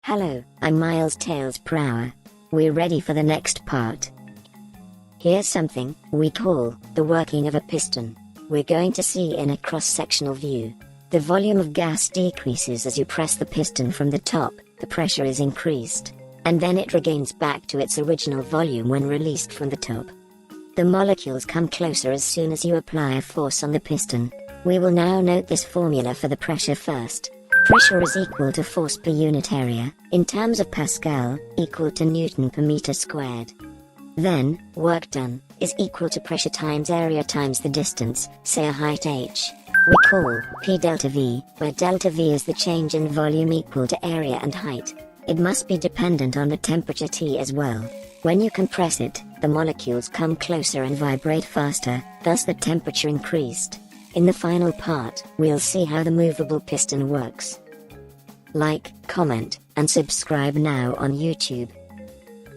Hello, I'm Miles Tails per hour. We're ready for the next part. Here's something we call the working of a piston. We're going to see in a cross-sectional view. The volume of gas decreases as you press the piston from the top, the pressure is increased, and then it regains back to its original volume when released from the top. The molecules come closer as soon as you apply a force on the piston. We will now note this formula for the pressure first. Pressure is equal to force per unit area, in terms of Pascal, equal to Newton per meter squared. Then, work done, is equal to pressure times area times the distance, say a height h. We call P delta V, where delta V is the change in volume equal to area and height. It must be dependent on the temperature T as well. When you compress it, the molecules come closer and vibrate faster, thus the temperature increased. In the final part, we'll see how the movable piston works. Like, comment, and subscribe now on YouTube.